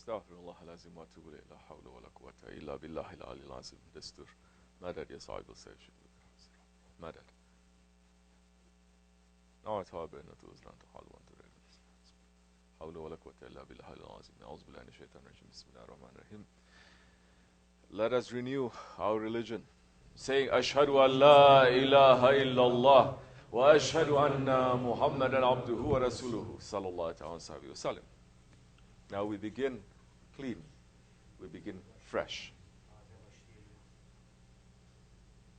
Astaghfirullah al-azim wa atubu ilayh. La hawla wa la quwwata illa billahi al-ali al-azim. Destur. Madad ya sahib al-sayf. Madad. نوع توابع نتوز لان تحال وانت ريلز حول ولا قوة إلا بالله العظيم أعوذ بالله من الشيطان الرجيم بسم الله الرحمن الرحيم. Let us renew our religion, saying أشهد أن لا إله إلا الله وأشهد أن محمدا عبده ورسوله صلى الله عليه وسلم. Now we begin clean, we begin fresh.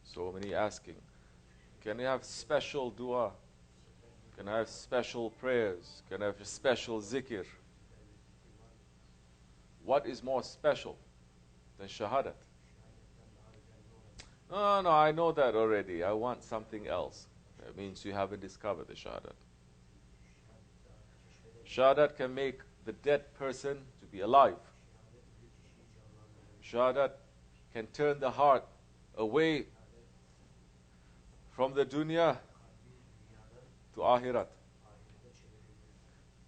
So many asking, can you have special dua? Can I have special prayers? Can I have special zikr? What is more special than shahadat? No, I know that already. I want something else. That means you haven't discovered the shahadat. Shahadat can make the dead person to be alive. Shahadat can turn the heart away from the dunya to akhirat.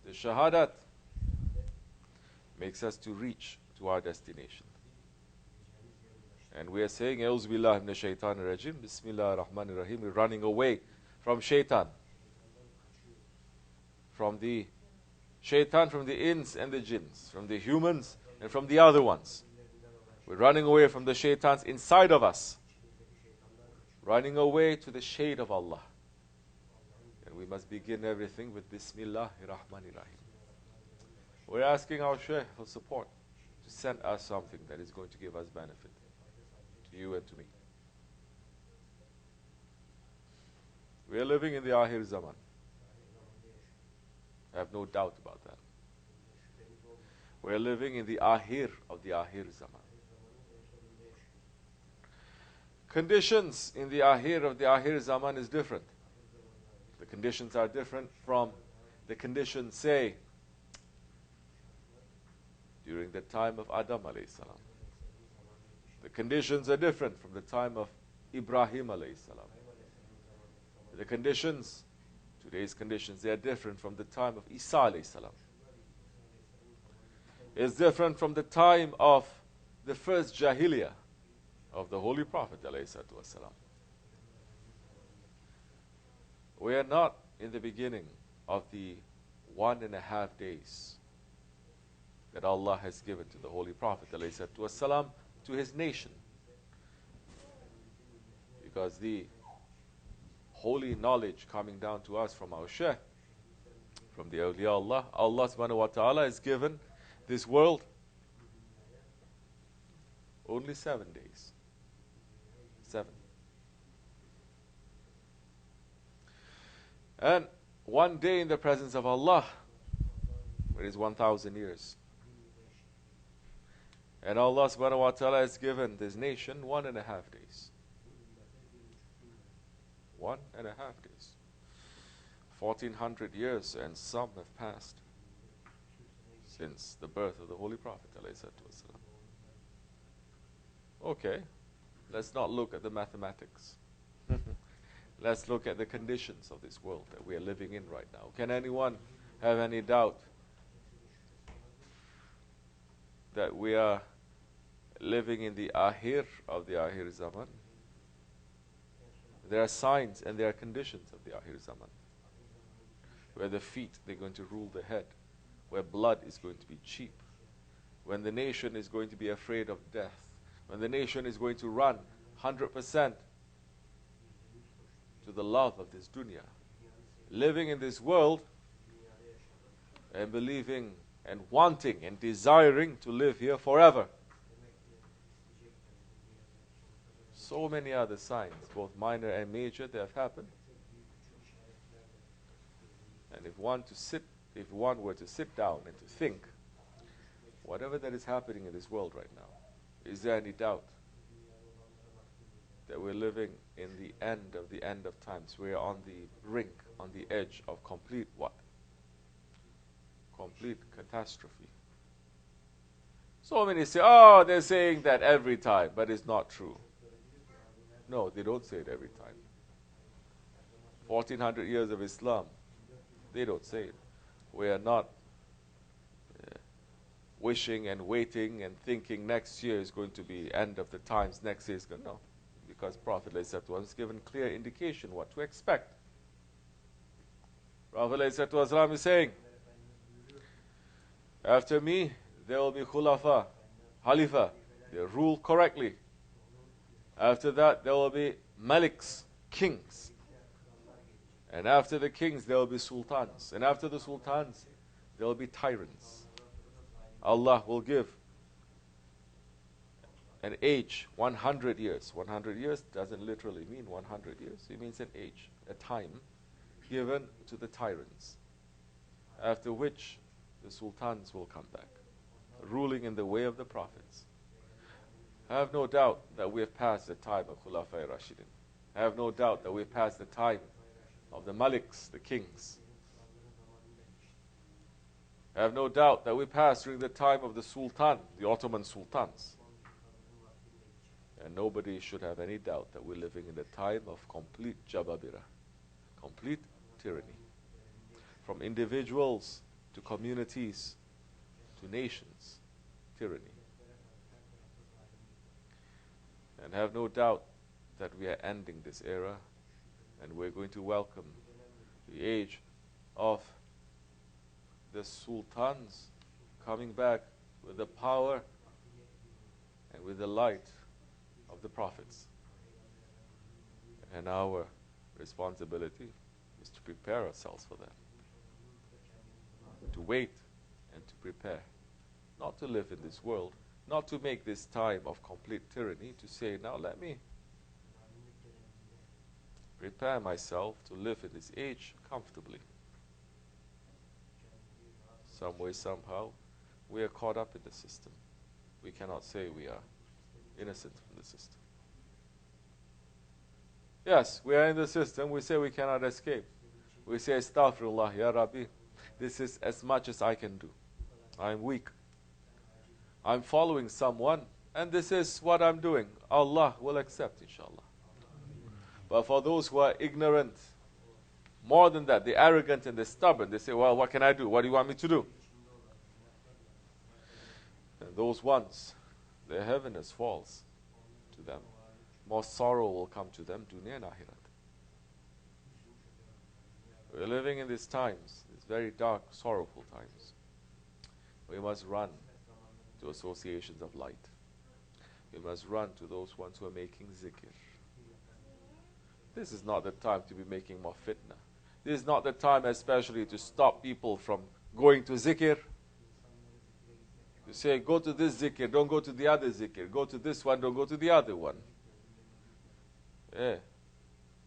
The shahadat makes us to reach to our destination. And we are saying, A'udhu billahi minash shaitanir rajim, Bismillahir, Rahmaanir, Raheem. We're running away from shaitan. From the shaitan, from the ins and the jinns, from the humans and from the other ones. We're running away from the shaitans inside of us. Running away to the shade of Allah. And we must begin everything with Bismillahir, Rahmaanir, Rahim. We're asking our Shaykh for support to send us something that is going to give us benefit, to you and to me. We are living in the Ahir Zaman. I have no doubt about that. We are living in the Ahir of the Ahir Zaman. Conditions in the Ahir of the Ahir Zaman is different. The conditions are different from the conditions, say, during the time of Adam alayhi salam. The conditions are different from the time of Ibrahim alayhi salam. The conditions, today's conditions, they are different from the time of Isa alayhi salam. It's different from the time of the first Jahiliyyah of the Holy Prophet alayhi salam. We are not in the beginning of the 1.5 days that Allah has given to the Holy Prophet ﷺ to his nation. Because the holy knowledge coming down to us from our Shaykh, from the awliya Allah, Allah SWT has given this world only 7 days. 7. And 1 day in the presence of Allah, it is 1,000 years. And Allah SWT has given this nation 1.5 days. 1.5 days. 1,400 years and some have passed since the birth of the Holy Prophet ﷺ. Okay, let's not look at the mathematics. Let's look at the conditions of this world that we are living in right now. Can anyone have any doubt that we are living in the Ahir of the Ahir Zaman? There are signs and there are conditions of the Ahir Zaman. Where the feet, they're going to rule the head. Where blood is going to be cheap. When the nation is going to be afraid of death. When the nation is going to run 100% to the love of this dunya. Living in this world and believing and wanting and desiring to live here forever. So many other signs, both minor and major, that have happened. And if one were to sit down and to think, whatever that is happening in this world right now, is there any doubt that we're living in the end of times? We're on the brink, on the edge of complete what? Complete catastrophe. So many say, oh, they're saying that every time, but it's not true. No, they don't say it every time. 1,400 years of Islam, they don't say it. We are not wishing and waiting and thinking next year is going to be end of the times, next year is going to, no. Because Prophet ﷺ has given clear indication what to expect. Prophet ﷺ is saying, after me, there will be Khulafa, Khalifah, they rule correctly. After that, there will be Maliks, kings. And after the kings, there will be sultans. And after the sultans, there will be tyrants. Allah will give an age, 100 years. 100 years doesn't literally mean 100 years. It means an age, a time given to the tyrants. After which, the sultans will come back, ruling in the way of the prophets. I have no doubt that we have passed the time of Khulafai Rashidin. I have no doubt that we have passed the time of the Maliks, the kings. I have no doubt that we passed during the time of the Sultan, the Ottoman sultans. And nobody should have any doubt that we're living in the time of complete Jababira, complete tyranny. From individuals to communities to nations, tyranny. And have no doubt that we are ending this era and we're going to welcome the age of the sultans coming back with the power and with the light of the prophets. And our responsibility is to prepare ourselves for that. To wait and to prepare. Not to live in this world, not to make this time of complete tyranny, to say, now let me prepare myself to live in this age comfortably. Some way, somehow, we are caught up in the system. We cannot say we are innocent from the system. Yes, we are in the system. We say we cannot escape. We say, Astaghfirullah, Ya Rabbi, this is as much as I can do. I'm weak. I'm following someone, and this is what I'm doing. Allah will accept, inshallah. But for those who are ignorant, more than that, they're arrogant and they're stubborn. They say, well, what can I do? What do you want me to do? And those ones, their heaviness falls to them. More sorrow will come to them, dunya and akhirat. We're living in these times, these very dark, sorrowful times. We must run to associations of light. We must run to those ones who are making zikr. This is not the time to be making more fitna. This is not the time especially to stop people from going to zikr. You say, go to this zikr, don't go to the other zikr. Go to this one, don't go to the other one. Yeah,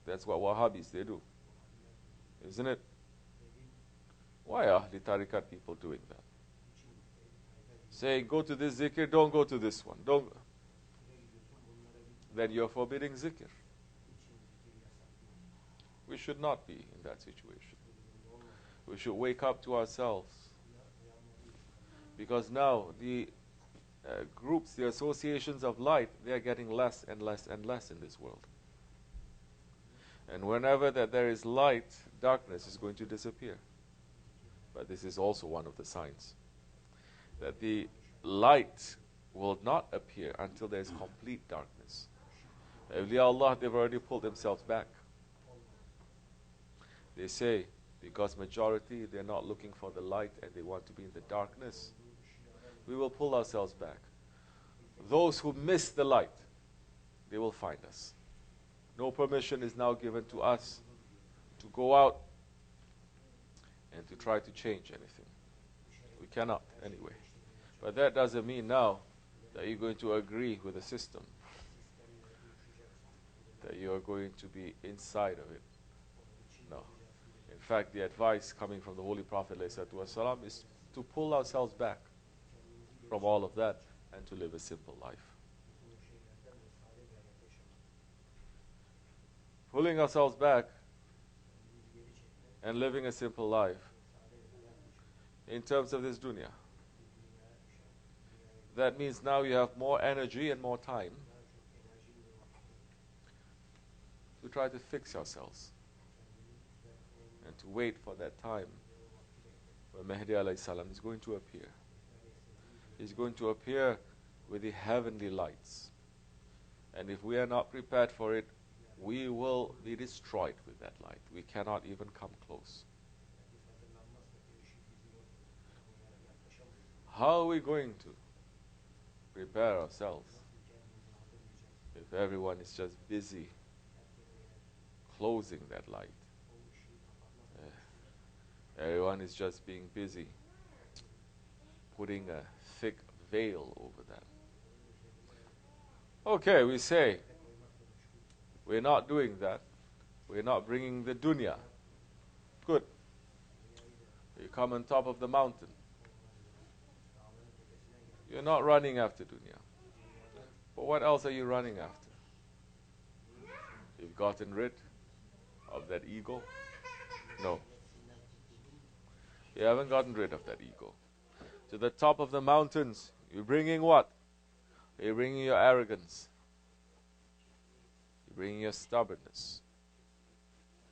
that's what Wahhabis, they do. Isn't it? Why are the Tariqat people doing that? Say, go to this zikr, don't go to this one. Don't. Then you're forbidding zikr. We should not be in that situation. We should wake up to ourselves. Because now the groups, the associations of light, they are getting less and less and less in this world. And whenever that there is light, darkness is going to disappear. But this is also one of the signs that the light will not appear until there is complete darkness. Awliya Allah, they've already pulled themselves back. They say, because majority, they're not looking for the light and they want to be in the darkness, we will pull ourselves back. Those who miss the light, they will find us. No permission is now given to us to go out and to try to change anything. We cannot anyway. But that doesn't mean now that you're going to agree with the system, that you are going to be inside of it. No. In fact, the advice coming from the Holy Prophet ﷺ is to pull ourselves back from all of that and to live a simple life. Pulling ourselves back and living a simple life in terms of this dunya. That means now you have more energy and more time to try to fix yourselves and to wait for that time where Mahdi alayhi salam is going to appear. He's going to appear with the heavenly lights. And if we are not prepared for it, we will be destroyed with that light. We cannot even come close. How are we going to prepare ourselves if everyone is just busy closing that light? Everyone is just being busy putting a thick veil over that. Okay, we say, we're not doing that. We're not bringing the dunya. Good. You come on top of the mountain. You're not running after dunya. But what else are you running after? You've gotten rid of that ego? No. You haven't gotten rid of that ego. To the top of the mountains, you're bringing what? You're bringing your arrogance. You're bringing your stubbornness.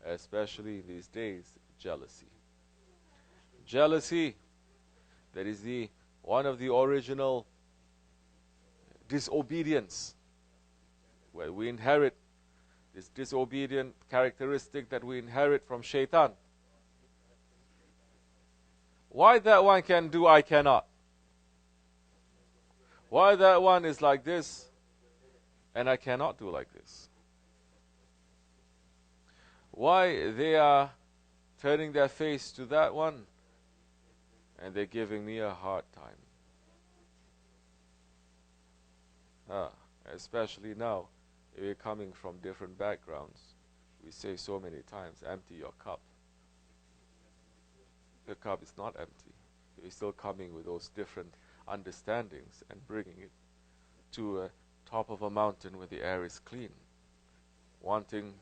Especially these days, jealousy. Jealousy, that is one of the original disobedience, where we inherit this disobedient characteristic that we inherit from shaitan. Why that one can do, I cannot? Why that one is like this, and I cannot do like this? Why they are turning their face to that one, and they're giving me a hard time? Especially now, we're coming from different backgrounds. We say so many times, empty your cup. The cup is not empty. You're still coming with those different understandings and bringing it to a top of a mountain where the air is clean. Wanting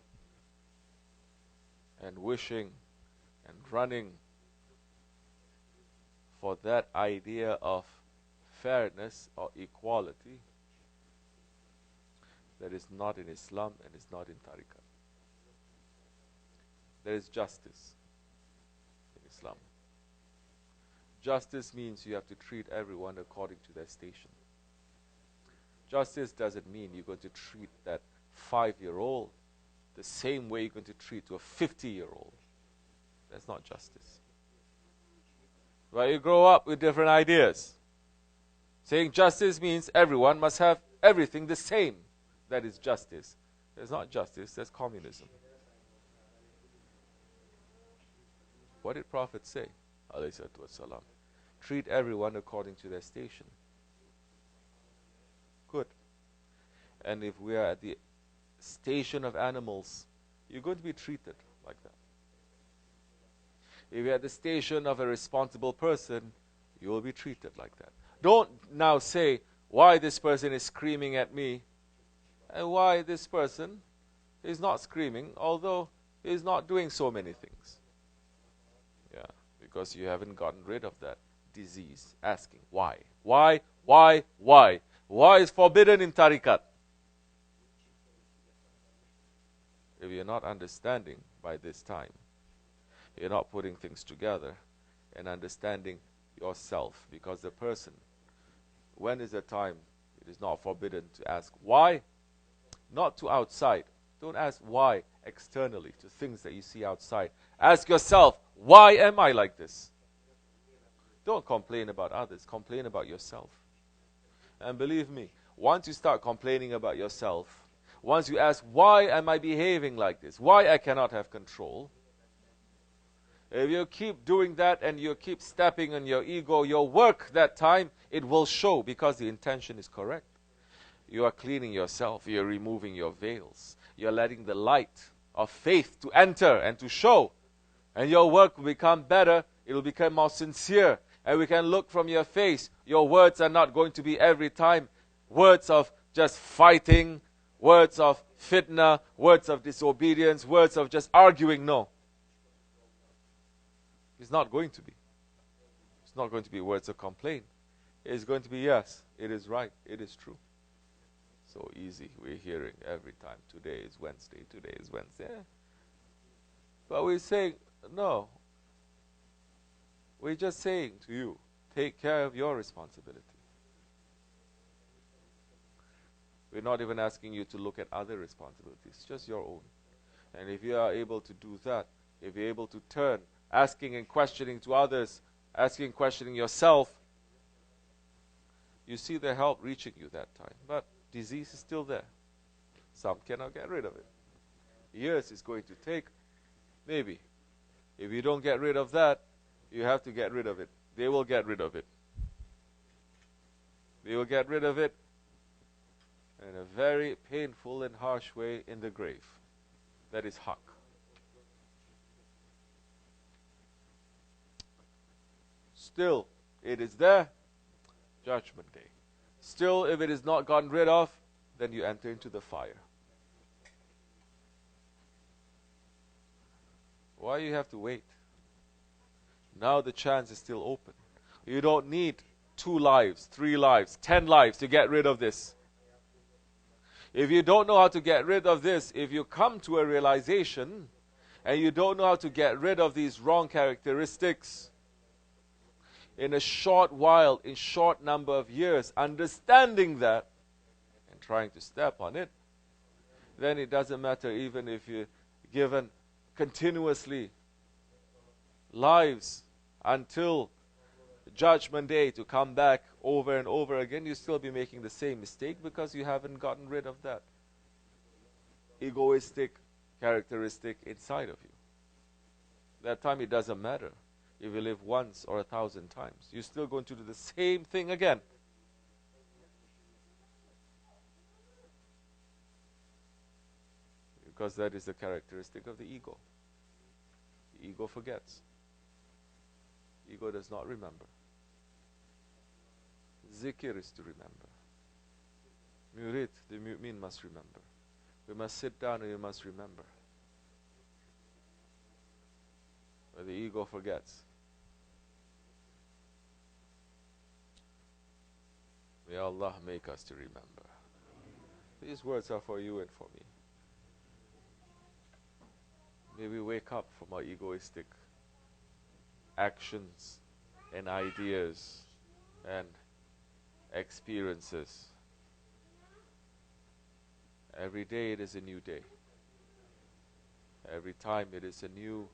and wishing and running for that idea of fairness or equality that is not in Islam and is not in Tariqat. There is justice in Islam. Justice means you have to treat everyone according to their station. Justice doesn't mean you're going to treat that 5-year-old the same way you're going to treat to a 50-year-old. That's not justice. But you grow up with different ideas. Saying justice means everyone must have everything the same. That is justice. That's not justice, that's communism. What did Prophet say? ﷺ. Treat everyone according to their station. Good. And if we are at the station of animals, you're going to be treated like that. If you're at the station of a responsible person, you will be treated like that. Don't now say why this person is screaming at me and why this person is not screaming, although he is not doing so many things. Yeah, because you haven't gotten rid of that disease. Asking why? Why? Why? Why? Why is forbidden in Tariqat? If you're not understanding by this time, you're not putting things together and understanding yourself. Because the person, when is the time it is not forbidden to ask why? Not to outside. Don't ask why externally to things that you see outside. Ask yourself, why am I like this? Don't complain about others. Complain about yourself. And believe me, once you start complaining about yourself, once you ask, why am I behaving like this? Why I cannot have control? If you keep doing that and you keep stepping on your ego, your work that time, it will show because the intention is correct. You are cleaning yourself. You're removing your veils. You're letting the light of faith to enter and to show. And your work will become better. It will become more sincere. And we can look from your face. Your words are not going to be every time words of just fighting, words of fitna, words of disobedience, words of just arguing. No. It's not going to be. It's not going to be words of complaint. It's going to be, yes, it is right, it is true. So easy, we're hearing every time, today is Wednesday, today is Wednesday. But we're saying, no. We're just saying to you, take care of your responsibility. We're not even asking you to look at other responsibilities, just your own. And if you are able to do that, if you're able to turn, asking and questioning to others, asking and questioning yourself, you see the help reaching you that time. But disease is still there. Some cannot get rid of it. Years it's going to take, maybe. If you don't get rid of that, you have to get rid of it. They will get rid of it. They will get rid of it in a very painful and harsh way in the grave. That is haq. Still, it is there, Judgment Day. Still, if it is not gotten rid of, then you enter into the fire. Why you have to wait? Now the chance is still open. You don't need 2 lives, 3 lives, 10 lives to get rid of this. If you don't know how to get rid of this, if you come to a realization and you don't know how to get rid of these wrong characteristics, in a short while, in short number of years, understanding that and trying to step on it, then it doesn't matter even if you're given continuously lives until Judgment Day to come back over and over again, you still be making the same mistake because you haven't gotten rid of that egoistic characteristic inside of you. That time it doesn't matter if you live once or 1,000 times. You're still going to do the same thing again. Because that is the characteristic of the ego. The ego forgets. Ego does not remember. Zikr is to remember. Murid, the mu'min must remember. We must sit down and we must remember. But the ego forgets. May Allah make us to remember. These words are for you and for me. May we wake up from our egoistic actions and ideas and experiences. Every day it is a new day. Every time it is a new,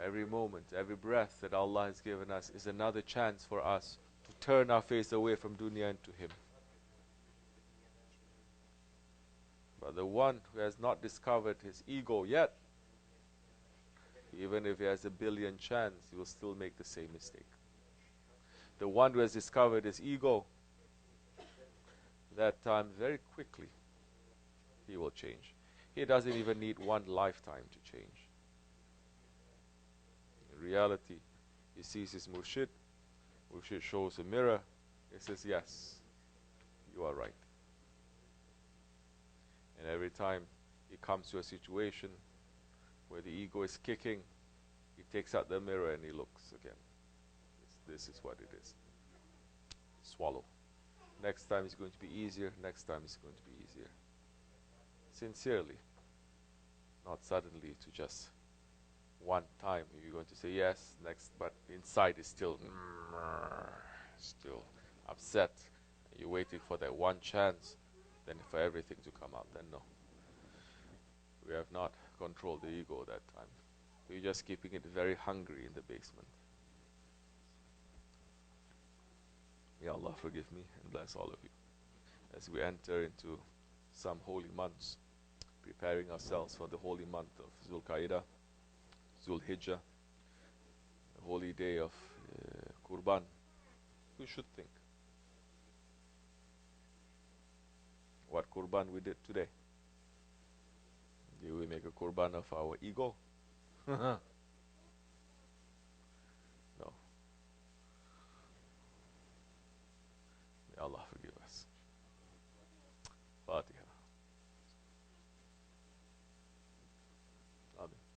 every moment, every breath that Allah has given us is another chance for us to turn our face away from dunya and to Him. But the one who has not discovered his ego yet, even if he has 1 billion chance, he will still make the same mistake. The one who has discovered his ego, that time very quickly he will change. He doesn't even need 1 lifetime to change. In reality, he sees his murshid. Murshid shows a mirror. He says, yes, you are right. And every time he comes to a situation where the ego is kicking, he takes out the mirror and he looks again. This is what it is. Swallow. Next time it's going to be easier. Next time it's going to be easier. Sincerely. Not suddenly to just one time. You're going to say yes, next, but inside is still upset. You're waiting for that one chance, then for everything to come out. Then no. We have not controlled the ego that time. We're just keeping it very hungry in the basement. May Allah forgive me and bless all of you. As we enter into some holy months, preparing ourselves for the holy month of Zulqa'dah, Zulhijjah, the holy day of Qurban, we should think what Qurban we did today. Did we make a Qurban of our ego? No. May Allah forgive.